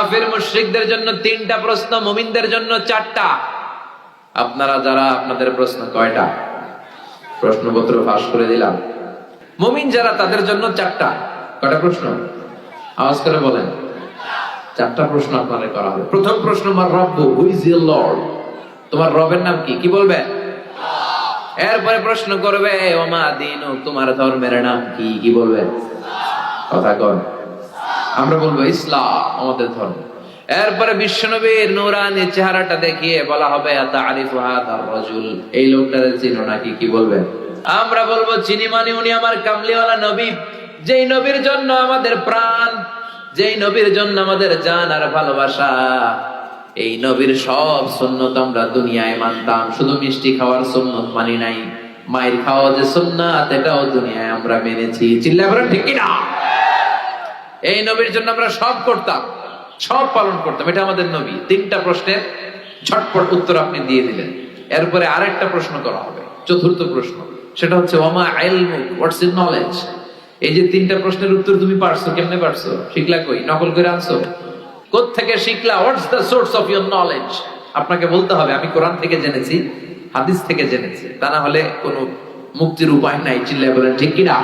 কাফির মুশরিকদের জন্য 3টা প্রশ্ন, মুমিনদের জন্য 4টা। আপনারা যারা, আপনাদের প্রশ্ন কয়টা? প্রশ্নপত্র ফাঁস করে দিলাম। মুমিন যারা, তাদের জন্য 4টা। কয়টা প্রশ্ন? আওয়াজ করে বলেন। 4টা প্রশ্ন আপনাদের করা হবে। প্রথম প্রশ্ন, মার রব্বু, হু ইজ ইওর লর্ড? তোমার রবের নাম কি? কি বলবে? এরপরে প্রশ্ন করবে, ওমা দীনু, তোমার ধর্মের নাম কি? কি বলবে? কথা কর। আমরা বলবো ইসলাম আমাদের ধর্ম। এরপরে বিশ্বনবীর নূরানী চেহারাটা দেখিয়ে বলা হবে, আতারিফু হাদার রাজুল, এই লোকটারে চিনো নাকি? কি বলবে? আমরা বলবো চিনি, মানে উনি আমার কামলিওয়ালা নবী, যেই নবীর জন্য আমাদের প্রাণ, যেই নবীর জন্য আমাদের জান আর ভালোবাসা। এই নবীর সব সুন্নত আমরা দুনিয়ায় মানতাম, শুধু মিষ্টি খাওয়ার সুন্নত মানি নাই। মায়ের খাওয়া যে সুন্নাত, এটাও দুনিয়ায় আমরা মেনেছি। চিল্লায় বলেন ঠিক কিনা? এই নবীর জন্য আমরা সব করতাম, সব পালন করতাম। এটা আমাদের নবী। 3টা প্রশ্নের ঝটপট উত্তর আপনি দিয়ে দিলেন। এরপরে আরেকটা প্রশ্ন করা হবে, চতুর্থ প্রশ্ন। সেটা হচ্ছে ওয়ামা ইলমুক, হোয়াটস ইউর নলেজ? এই যে 3টা প্রশ্নের উত্তর তুমি পারছো, কেমনে পারছো? শিখলা কই? নকল করে আনছো? কোত্থেকে শিখলা? What's the source of your knowledge? আপনাকে বলতে হবে আমি কোরআন থেকে জেনেছি, হাদিস থেকে জেনেছি। তা না হলে কোনো মুক্তির উপায় নাই। চিল্লায় বলেন ঠিক কিনা?